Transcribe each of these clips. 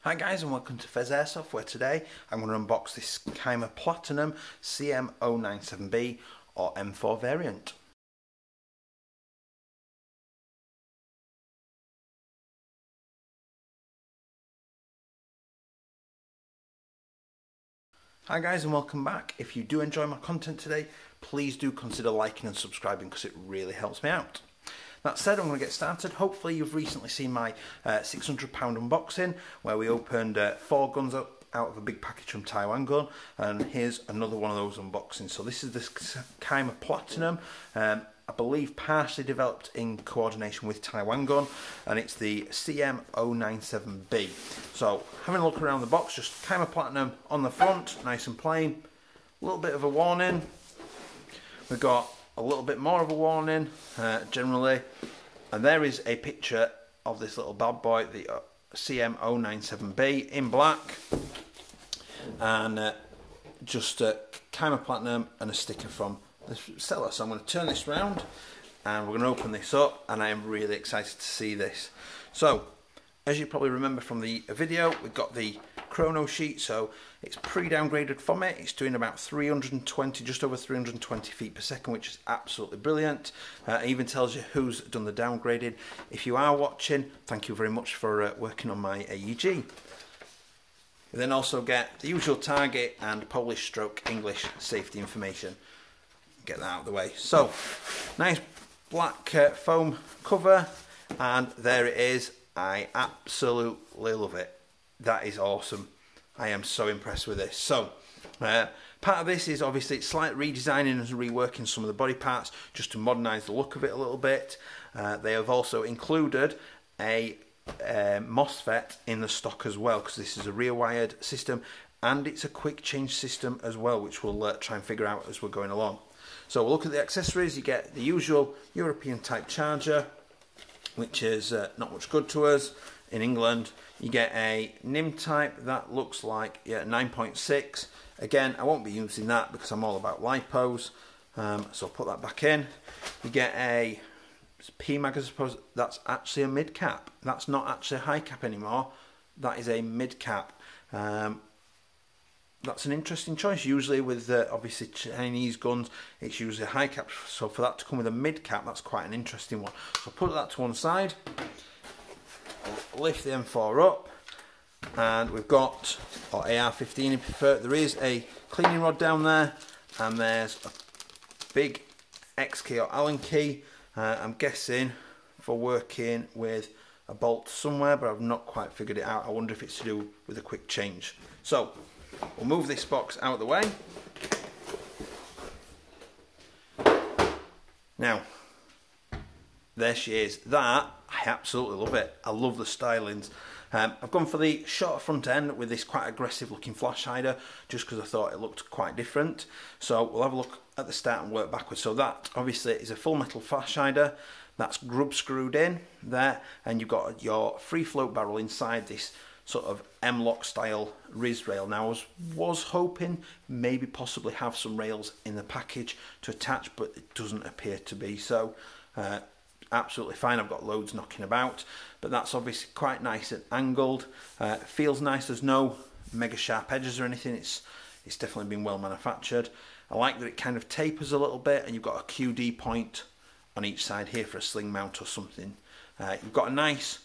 Hi guys, and welcome to Pheas Airsoft, where today I'm going to unbox this CYMA Platinum CM.097B or M4 variant. Hi guys, and welcome back. If you do enjoy my content today, please do consider liking and subscribing because it really helps me out. That said, I'm going to get started. Hopefully you've recently seen my £600 unboxing where we opened 4 guns up out of a big package from Taiwan Gun, and here's another one of those unboxings. So this is the CYMA Platinum, I believe partially developed in coordination with Taiwan Gun, and it's the CM.097B. So having a look around the box, just CYMA Platinum on the front, nice and plain. A little bit of a warning. We've got a little bit more of a warning generally, and there is a picture of this little bad boy, the CM.097B in black, and just CYMA Platinum and a sticker from the seller. So I'm going to turn this round and we're going to open this up, and I am really excited to see this. So as you probably remember from the video, we've got the chrono sheet, so it's pre-downgraded from it. It's doing about 320, just over 320 feet per second, which is absolutely brilliant. It even tells you who's done the downgrading. If you are watching, thank you very much for working on my AEG. You then also get the usual target and Polish stroke English safety information. Get that out of the way. So, nice black foam cover, and there it is. I absolutely love it. That is awesome. I am so impressed with this. So, part of this is obviously slight redesigning and reworking some of the body parts just to modernise the look of it a little bit. They have also included a mosfet in the stock as well, because this is a rear wired system and it's a quick change system as well, which we'll try and figure out as we're going along. So we'll look at the accessories. You get the usual European type charger, which is not much good to us in England. You get a NIM type that looks like 9.6. Again, I won't be using that because I'm all about lipos, so I'll put that back in. You get a PMAG, I suppose. That's actually a mid cap. That's not actually a high cap anymore. That is a mid cap. That's an interesting choice. Usually with obviously Chinese guns, it's usually a high cap, so for that to come with a mid cap, that's quite an interesting one. So put that to one side, lift the M4 up, and we've got, or AR-15 if you prefer, there is a cleaning rod down there, and there's a big X key or Allen key, I'm guessing for working with a bolt somewhere, but I've not quite figured it out. I wonder if it's to do with a quick change. So we'll move this box out of the way. Now, there she is. That, I absolutely love it. I love the stylings. I've gone for the shorter front end with this quite aggressive looking flash hider, just because I thought it looked quite different. So we'll have a look at the start and work backwards. So that obviously is a full metal flash hider. That's grub screwed in there, and you've got your free float barrel inside this sort of M-lock style RIS rail. Now I was hoping maybe possibly have some rails in the package to attach, but it doesn't appear to be so. Absolutely fine. I've got loads knocking about, but that's obviously quite nice and angled. Feels nice. There's no mega sharp edges or anything. It's definitely been well manufactured. I like that it kind of tapers a little bit, and you've got a QD point on each side here for a sling mount or something. You've got a nice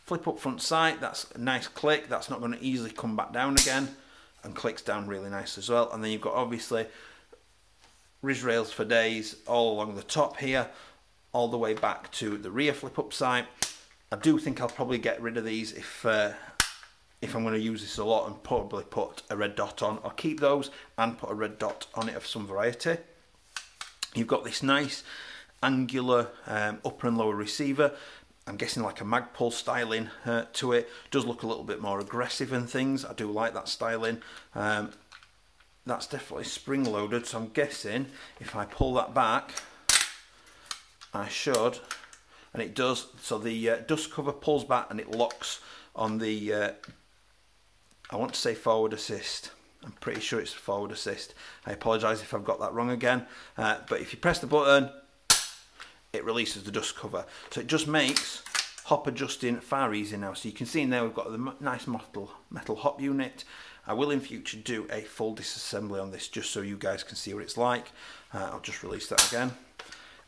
flip up front sight. That's a nice click. That's not going to easily come back down again, and clicks down really nice as well. And then you've got obviously RIS rails for days all along the top here, all the way back to the rear flip up sight. I do think I'll probably get rid of these if I'm going to use this a lot, and probably put a red dot on, or keep those and put a red dot on it of some variety. You've got this nice angular upper and lower receiver. I'm guessing like a Magpul styling to it. Does look a little bit more aggressive and things. I do like that styling. That's definitely spring loaded, so I'm guessing if I pull that back, I should, and it does. So the dust cover pulls back and it locks on the, I want to say forward assist. I'm pretty sure it's forward assist. I apologise if I've got that wrong again. But if you press the button, it releases the dust cover. So it just makes hop adjusting far easier now. So you can see in there we've got the nice metal hop unit. I will in future do a full disassembly on this just so you guys can see what it's like. I'll just release that again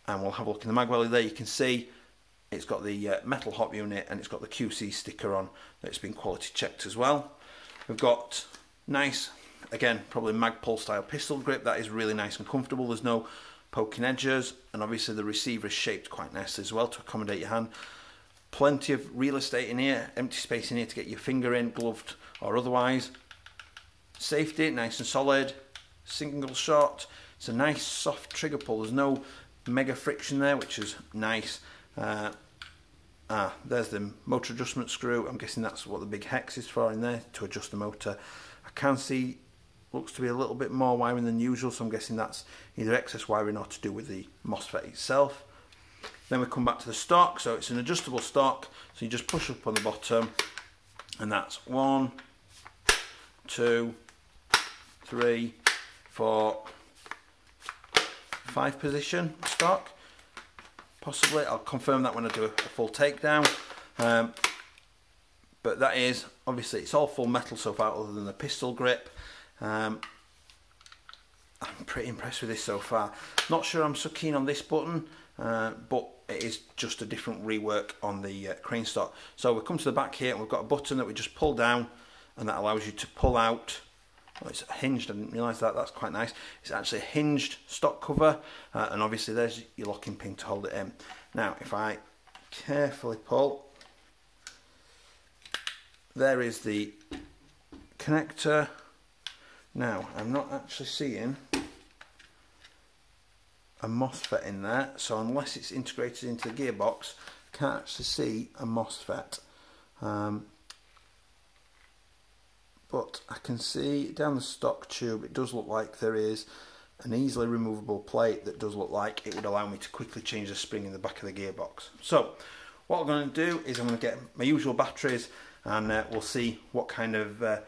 and we'll have a look in the mag welly there. You can see it's got the metal hop unit and it's got the QC sticker on that's been quality checked as well. We've got nice, again, probably Magpul style pistol grip. That is really nice and comfortable. There's no poking edges, and obviously the receiver is shaped quite nicely as well to accommodate your hand. Plenty of real estate in here, empty space in here to get your finger in, gloved or otherwise. Safety, nice and solid. Single shot. It's a nice soft trigger pull. There's no mega friction there, which is nice. There's the motor adjustment screw. I'm guessing that's what the big hex is for in there, to adjust the motor. I can see looks to be a little bit more wiring than usual, so I'm guessing that's either excess wiring or to do with the MOSFET itself. Then we come back to the stock. So it's an adjustable stock, so you just push up on the bottom and that's 1, 2, 3, 4, 5 position stock. Possibly, I'll confirm that when I do a full takedown. But that is, obviously it's all full metal so far other than the pistol grip. I'm pretty impressed with this so far. Not sure I'm so keen on this button, but it is just a different rework on the crane stock. So we come to the back here and we've got a button that we just pull down and that allows you to pull out. Oh, it's hinged, I didn't realise that, that's quite nice. It's actually a hinged stock cover, and obviously there's your locking pin to hold it in. Now if I carefully pull, there is the connector. Now I'm not actually seeing a MOSFET in there, so unless it's integrated into the gearbox, I can't actually see a MOSFET. But I can see down the stock tube it does look like there is an easily removable plate that does look like it would allow me to quickly change the spring in the back of the gearbox. So what I'm going to do is I'm going to get my usual batteries and we'll see what kind of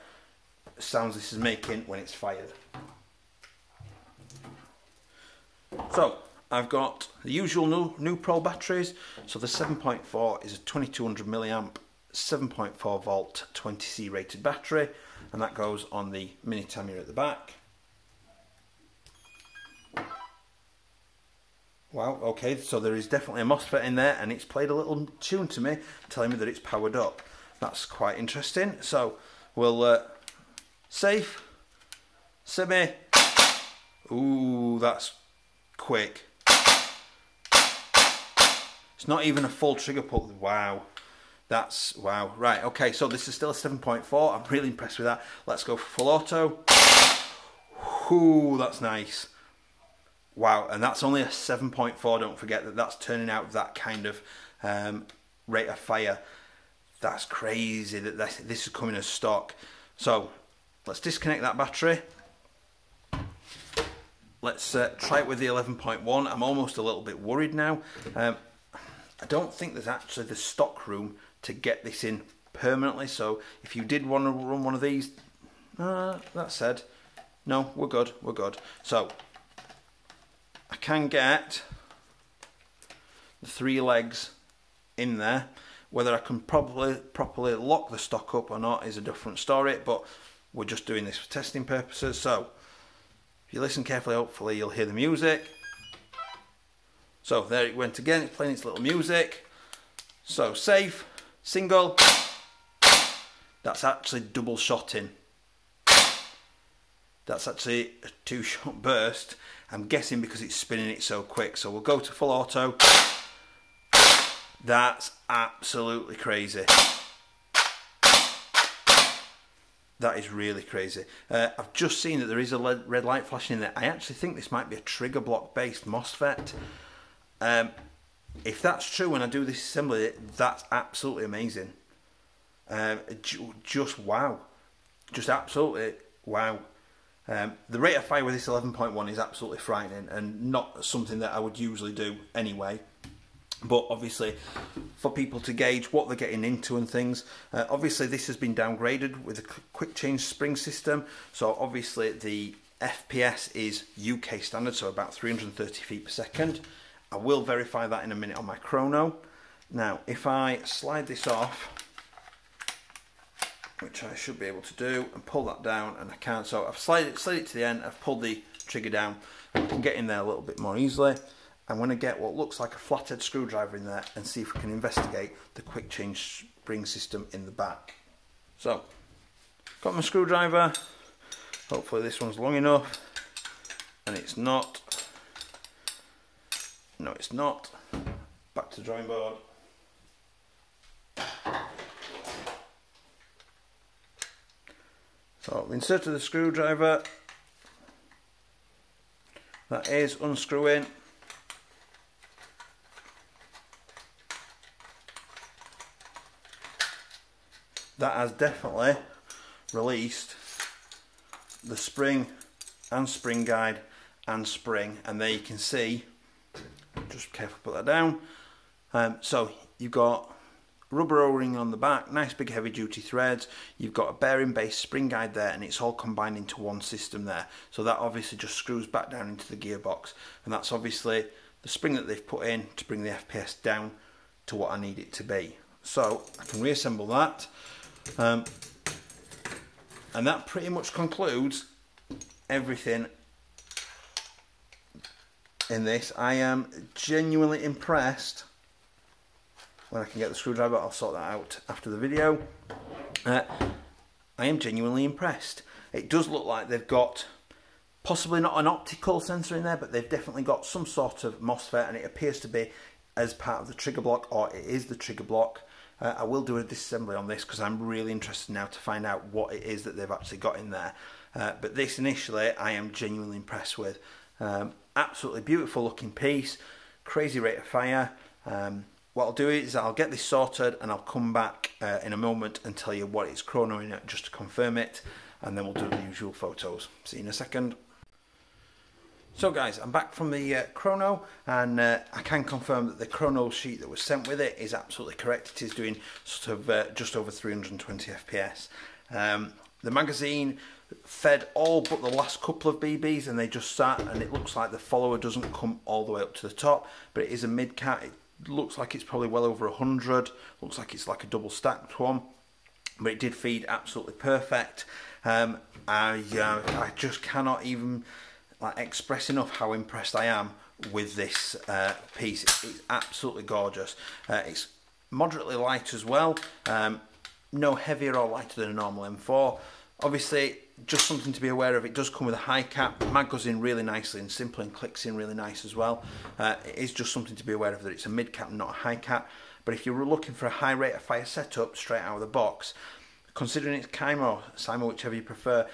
sounds this is making when it's fired. So I've got the usual new Pro batteries. So the 7.4 is a 2200 milliamp 7.4 volt 20C rated battery, and that goes on the mini Tamiya at the back. Wow, okay, so there is definitely a MOSFET in there and it's played a little tune to me telling me that it's powered up. That's quite interesting. So we'll safe, semi. Ooh, that's quick. It's not even a full trigger pull. Wow. That's, wow. Right, okay, so this is still a 7.4. I'm really impressed with that. Let's go for full auto. Ooh, that's nice. Wow, and that's only a 7.4. Don't forget that that's turning out that kind of rate of fire. That's crazy that this is coming as stock. So let's disconnect that battery. Let's try it with the 11.1. I'm almost a little bit worried now. I don't think there's actually the stock room to get this in permanently, so if you did want to run one of these, that said, no, we're good, we're good. So I can get the 3 legs in there. Whether I can properly lock the stock up or not is a different story, but we're just doing this for testing purposes. So if you listen carefully, hopefully you'll hear the music. So there it went again, it's playing its little music. So safe, single, that's actually double shotting. That's actually a 2-shot burst. I'm guessing because it's spinning it so quick. So we'll go to full auto. That's absolutely crazy. That is really crazy. I've just seen that there is a red light flashing in there. I actually think this might be a trigger block based MOSFET. If that's true when I do this assembly, that's absolutely amazing. Just wow. Just absolutely wow. The rate of fire with this 11.1 is absolutely frightening and not something that I would usually do anyway. But obviously for people to gauge what they're getting into and things, obviously this has been downgraded with a quick change spring system. So obviously the FPS is UK standard, so about 330 feet per second. I will verify that in a minute on my chrono. Now if I slide this off, which I should be able to do, and pull that down, and I can't, so I've slid it to the end, I've pulled the trigger down, and I can get in there a little bit more easily. I'm going to get what looks like a flathead screwdriver in there and see if we can investigate the quick change spring system in the back. So, got my screwdriver, hopefully this one's long enough, and it's not. No, it's not. Back to the drawing board. So I've inserted the screwdriver, that is unscrewing. That has definitely released the spring and spring guide and spring, and there you can see, just carefully put that down. So you've got rubber O-ring on the back, nice big heavy duty threads, you've got a bearing based spring guide there, and it's all combined into one system there. So that obviously just screws back down into the gearbox, and that's obviously the spring that they've put in to bring the FPS down to what I need it to be. So I can reassemble that. And that pretty much concludes everything in this. I am genuinely impressed. When I can get the screwdriver, I'll sort that out after the video. I am genuinely impressed. It does look like they've got possibly not an optical sensor in there, but they've definitely got some sort of MOSFET, and it appears to be as part of the trigger block, or it is the trigger block. I will do a disassembly on this because I'm really interested now to find out what it is that they've actually got in there. But this initially I am genuinely impressed with. Absolutely beautiful looking piece, crazy rate of fire. What I'll do is I'll get this sorted and I'll come back in a moment and tell you what it's chronoing at just to confirm it, and then we'll do the usual photos. See you in a second. So guys, I'm back from the chrono, and I can confirm that the chrono sheet that was sent with it is absolutely correct. It is doing sort of just over 320 FPS. The magazine fed all but the last couple of BBs, and they just sat, and it looks like the follower doesn't come all the way up to the top, but it is a mid-cat. It looks like it's probably well over 100, looks like it's like a double stacked one, but it did feed absolutely perfect. I just cannot even express enough how impressed I am with this piece. It's absolutely gorgeous. It's moderately light as well, no heavier or lighter than a normal M4. Obviously, just something to be aware of, it does come with a high cap. The mag goes in really nicely and simple, and clicks in really nice as well. It is just something to be aware of, that it's a mid cap, not a high cap. But if you're looking for a high rate of fire setup straight out of the box, considering it's CYMA, whichever you prefer,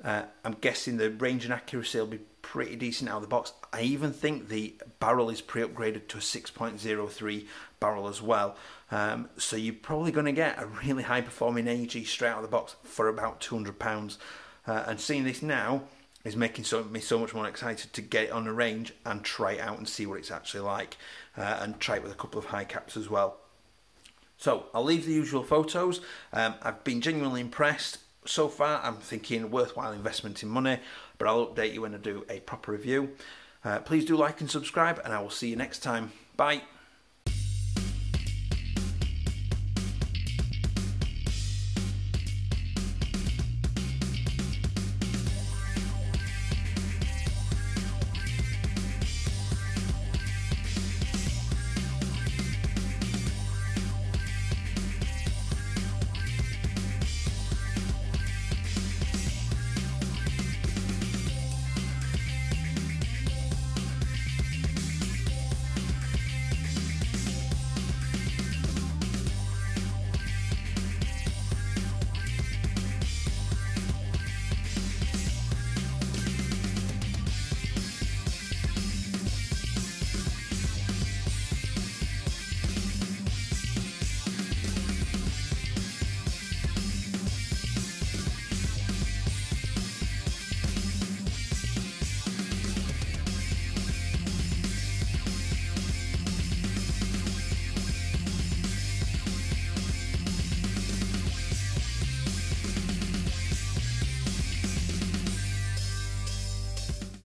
I'm guessing the range and accuracy will be pretty decent out of the box. I even think the barrel is pre-upgraded to a 6.03 barrel as well. So you're probably going to get a really high performing AEG straight out of the box for about £200. And seeing this now is making me so much more excited to get it on the range and try it out and see what it's actually like, and try it with a couple of high caps as well. So I'll leave the usual photos. I've been genuinely impressed. So far, I'm thinking worthwhile investment in money, but I'll update you when I do a proper review. Please do like and subscribe, and I will see you next time. Bye.